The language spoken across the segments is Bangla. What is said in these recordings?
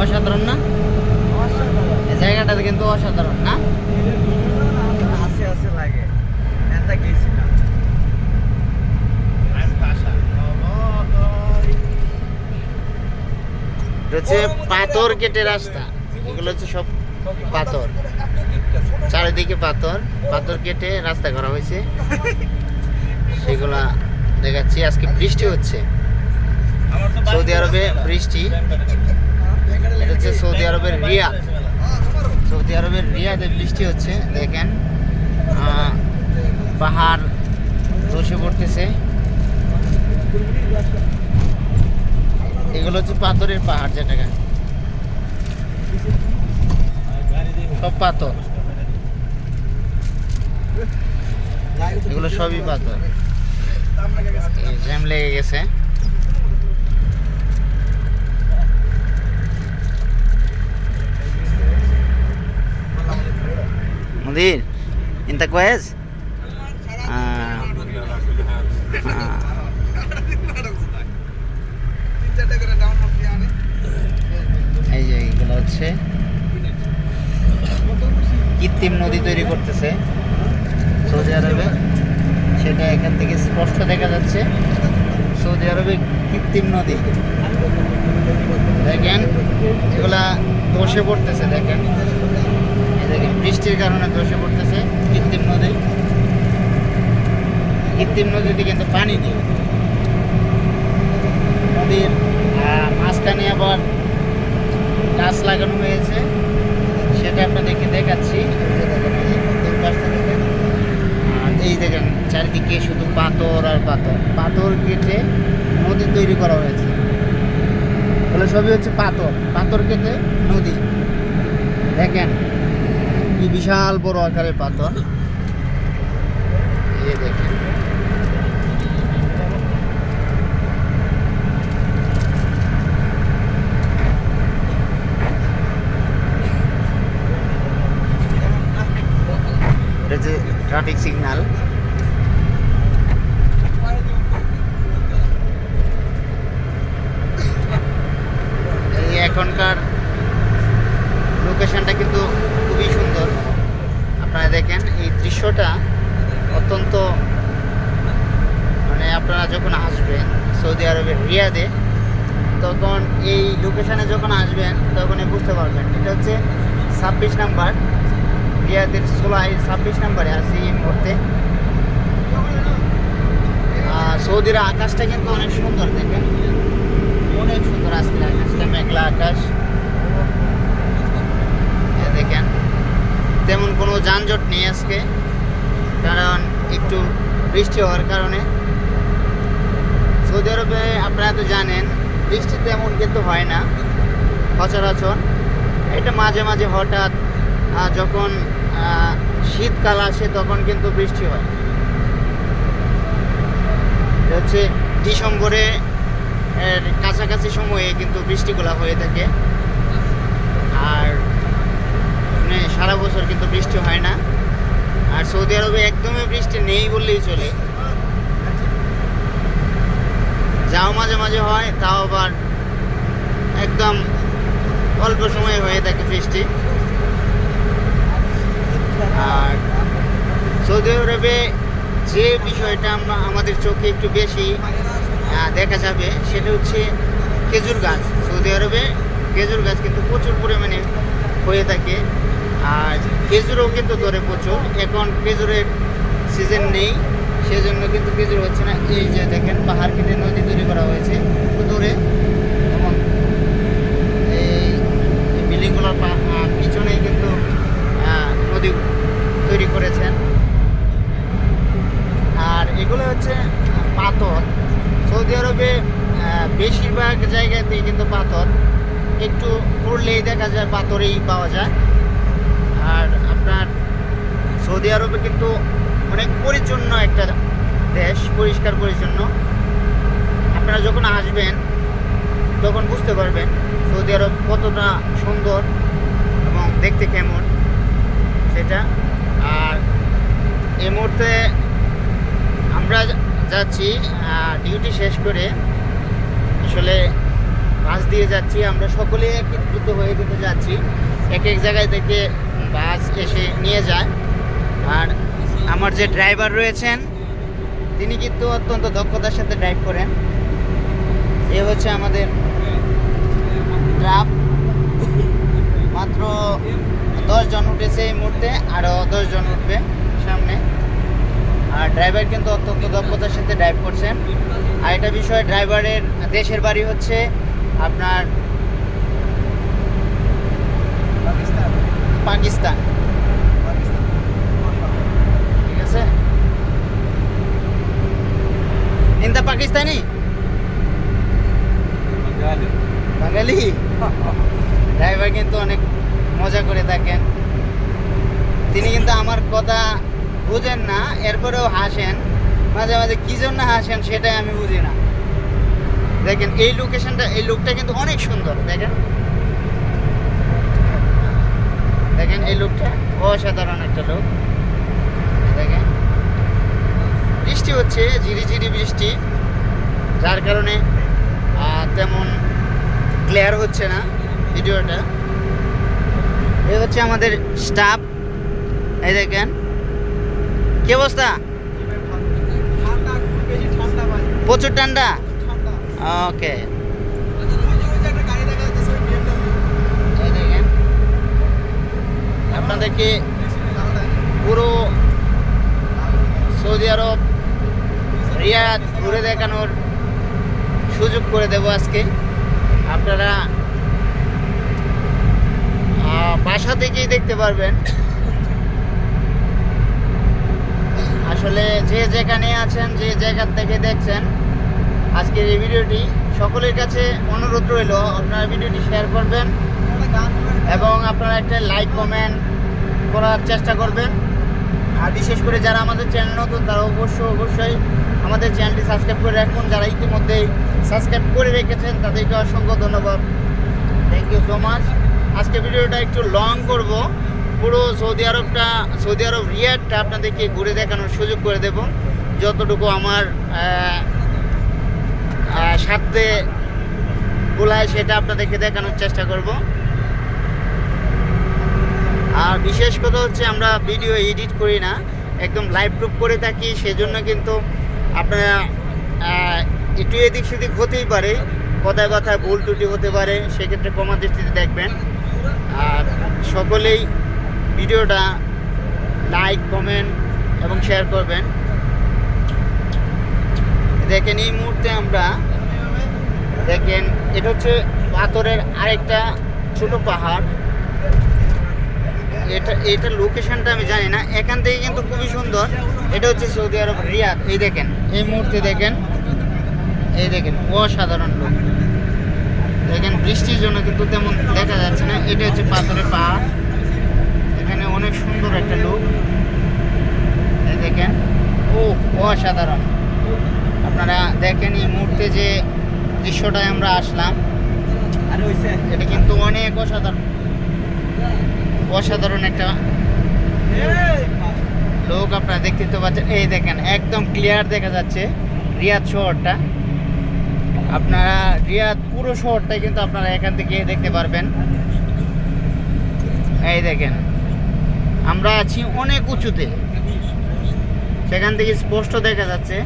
অসাধারণ না? এই জায়গাটাতে কিন্তু অসাধারণ না? আছে আছে লাগে এটা গেছি না হচ্ছে পাথর কেটে রাস্তা, এগুলো হচ্ছে সব পাথর, চারিদিকে পাথর, পাথর কেটে রাস্তা করা হয়েছে, সেগুলা দেখাচ্ছি। আজকে বৃষ্টি হচ্ছে, সৌদি আরবে বৃষ্টি। এটা হচ্ছে সৌদি আরবের রিয়াদ, সৌদি আরবের রিয়াদে বৃষ্টি হচ্ছে। দেখেন পাহাড় ধসে পড়তেছে, এগুলো হচ্ছে পাথরের পাহাড়, যেটাকে সব পাথর, এগুলো সবই পাথর। জ্যাম লেগে গেছে। مدير انت كويس؟ এই যে এগুলো হচ্ছে কৃত্রিম নদী তৈরি করতেছে সৌদি আরবে, সেটা এখান থেকে স্পষ্ট দেখা যাচ্ছে। সৌদি আরবে কৃত্রিম নদী, দেখেন এগুলা ধসে পড়তেছে। দেখেন দেখেন বৃষ্টির কারণে ধসে পড়তেছে কৃত্রিম নদী। কৃত্রিম নদীতে কিন্তু পানি নেই, নদীর মাঝখানে আবার গাছ লাগানো হয়েছে, সেটা আপনাদেরকে দেখাচ্ছি। আর এই দেখেন চারিদিকে শুধু পাথর আর পাথর, পাথর কেটে নদী তৈরি করা হয়েছে। বলে সবই হচ্ছে পাথর, পাথর কেটে নদী। দেখেন কি বিশাল বড় আকারের পাথর, এই দেখেন। এটা যে ট্রাফিক সিগন্যাল, এই এখনকার লোকেশনটা কিন্তু খুবই সুন্দর। আপনারা দেখেন এই দৃশ্যটা অত্যন্ত, মানে আপনারা যখন আসবেন সৌদি আরবের রিয়াদে, তখন এই লোকেশানে যখন আসবেন তখনই বুঝতে পারবেন। এটা হচ্ছে 26 নাম্বার, রিয়াদের সোলাই 26 নাম্বারে আছি এই মুহূর্তে। সৌদির আকাশটা কিন্তু অনেক সুন্দর, দেখেন অনেক সুন্দর আজকের আকাশটা, মেঘলা আকাশ। দেখেন তেমন কোনো যানজট নেই আজকে, কারণ একটু বৃষ্টি হওয়ার কারণে। সৌদি আরবে আপনারা তো জানেন বৃষ্টি তেমন কিন্তু হয় না সচরাচর, এটা মাঝে মাঝে হঠাৎ যখন শীতকাল আসে তখন কিন্তু বৃষ্টি হয়। এটা হচ্ছে ডিসেম্বরে কাছাকাছি সময়ে কিন্তু বৃষ্টিগুলো হয়ে থাকে, আর মানে সারা বছর কিন্তু বৃষ্টি হয় না। আর সৌদি আরবে একদমই বৃষ্টি নেই বললেই চলে, যাও মাঝে মাঝে হয়, তাও আবার একদম অল্প সময় হয়ে থাকে বৃষ্টি। আর সৌদি আরবে যে বিষয়টা আমাদের চোখে একটু বেশি দেখা যাবে সেটা হচ্ছে খেজুর গাছ। সৌদি আরবে খেজুর গাছ কিন্তু প্রচুর পরিমাণে হয়ে থাকে, আর খেজুরও কিন্তু ধরে প্রচুর। এখন খেজুরের সিজন নেই, সেজন্য কিন্তু খেজুর হচ্ছে না। এই যে দেখেন পাহাড় কেটে নদী তৈরি করা হয়েছে দূরে, এবং এই বিল্ডিংগুলোর পিছনেই কিন্তু নদী তৈরি করেছেন। আর এগুলো হচ্ছে পাথর। সৌদি আরবে বেশিরভাগ জায়গাতেই কিন্তু পাথর, একটু পড়লেই দেখা যায় পাথরেই পাওয়া যায়। আর আপনার সৌদি আরবে কিন্তু অনেক পরিচ্ছন্ন একটা দেশ, পরিষ্কার পরিচ্ছন্ন। আপনারা যখন আসবেন তখন বুঝতে পারবেন সৌদি আরব কতটা সুন্দর এবং দেখতে কেমন সেটা। আর এই মুহূর্তে আমরা যাচ্ছি ডিউটি শেষ করে, আসলে 5 দিন দিয়ে যাচ্ছি, আমরা সকলে একত্রিত হয়ে কিন্তু যাচ্ছি। এক এক জায়গায় থেকে বাস এসে নিয়ে যায়। আর আমার যে ড্রাইভার রয়েছেন তিনি কিন্তু অত্যন্ত দক্ষতার সাথে ড্রাইভ করেন। এ হচ্ছে আমাদের ট্রাক, মাত্র 10 জন উঠেছে এই মুহূর্তে, আরও 10 জন উঠবে সামনে। আর ড্রাইভার কিন্তু অত্যন্ত দক্ষতার সাথে ড্রাইভ করছেন। আর এটা বিষয়, ড্রাইভারের দেশের বাড়ি হচ্ছে আপনার পাকিস্তান, ঠিক আছে? ইন্দা পাকিস্তানি বাঙালি। ড্রাইভার কিন্তু অনেক মজা করে থাকেন। তিনি কিন্তু আমার কথা বুঝেন না, এরপরেও হাসেন মাঝে মাঝে। কি জন্য হাসেন সেটাই আমি বুঝি না। দেখেন এই লোকেশনটা, এই লুকটা কিন্তু অনেক সুন্দর। দেখেন দেখেন এই লুকটা অসাধারণ একটা লুক। দেখেন বৃষ্টি হচ্ছে, ঝিরিঝিরি বৃষ্টি, যার কারণে তেমন ক্লিয়ার হচ্ছে না ভিডিওটা। এই হচ্ছে আমাদের স্টাফ। এই দেখেন কি অবস্থা, প্রচুর ঠান্ডা। ওকে, এই দেখেন আপনাদেরকে পুরো সৌদি আরব রিয়াদ ঘুরে দেখানোর সুযোগ করে দেব আজকে। আপনারা বাসা থেকেই দেখতে পারবেন। আসলে যে যেখানে আছেন, যে জায়গার থেকে দেখছেন আজকের এই ভিডিওটি, সকলের কাছে অনুরোধ রইল আপনারা ভিডিওটি শেয়ার করবেন এবং আপনারা একটা লাইক কমেন্ট করার চেষ্টা করবেন। আর বিশেষ করে যারা আমাদের চ্যানেল নতুন তারা অবশ্যই আমাদের চ্যানেলটি সাবস্ক্রাইব করে রাখুন। যারা ইতিমধ্যেই সাবস্ক্রাইব করে রেখেছেন তাদেরকে অসংখ্য ধন্যবাদ, থ্যাংক ইউ সো মাচ। আজকে ভিডিওটা একটু লং করব, পুরো সৌদি আরব রিয়াদটা আপনাদেরকে ঘুরে দেখানোর সুযোগ করে দেব যতটুকু আমার সাথে গোলায়, সেটা আপনাদেরকে দেখানোর চেষ্টা করব। আর বিশেষ কথা হচ্ছে আমরা ভিডিও এডিট করি না, একদম লাইভ প্রুফ করে থাকি। সেজন্য কিন্তু আপনারা একটু এদিক সেদিক হতেই পারে, কথায় কথায় ভুল ত্রুটি হতে পারে, সেক্ষেত্রে ক্ষমা দৃষ্টিতে দেখবেন। আর সকলেই ভিডিওটা লাইক কমেন্ট এবং শেয়ার করবেন। দেখেন এই মুহূর্তে আমরা, দেখেন এটা হচ্ছে পাথরের আরেকটা ছোট পাহাড়। এটা লোকেশনটা আমি জানি না, এখান থেকে কিন্তু খুবই সুন্দর। এটা হচ্ছে সৌদি আরব রিয়াদ। এই দেখেন এই মুহূর্তে দেখেন, এই দেখেন অসাধারণ লোক। দেখেন বৃষ্টির জন্য কিন্তু তেমন দেখা যাচ্ছে না। এটা হচ্ছে পাথরের পাহাড়, এখানে অনেক সুন্দর একটা লোক। এই দেখেন অসাধারণ। আপনারা দেখেন এই মুহূর্তে যে দৃশ্যটায় আমরা আসলাম, এটা কিন্তু অনেক অসাধারণ একটা লোক আপনারা দেখতে তো পাচ্ছেন। এই দেখেন একদম ক্লিয়ার দেখা যাচ্ছে রিয়াদ শহরটা। আপনারা রিয়াদ পুরো শহরটাই কিন্তু আপনারা এখান থেকে দেখতে পারবেন। এই দেখেন আমরা আছি অনেক উঁচুতে, সেখান থেকে স্পষ্ট দেখা যাচ্ছে।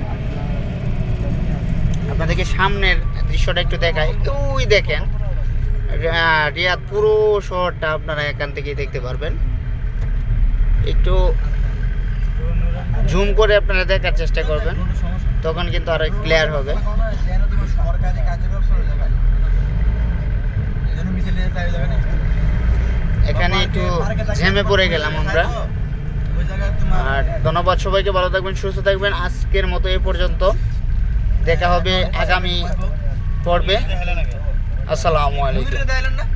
আপনাদেরকে সামনের দৃশ্যটা একটু দেখাই। ওই দেখেন রিয়াদ পুরো শহরটা আপনারা এখান থেকেই দেখতে পারবেন। একটু জুম করে আপনারা দেখার চেষ্টা করবেন, তখন কিন্তু আরো ক্লিয়ার হবে। এখানে একটু ঝেমে পড়ে গেলাম আমরা। আর ধন্যবাদ সবাইকে, ভালো থাকবেন, সুস্থ থাকবেন। আজকের মতো এই পর্যন্ত, দেখা হবে আগামী পর্বে। আসসালামু আলাইকুম।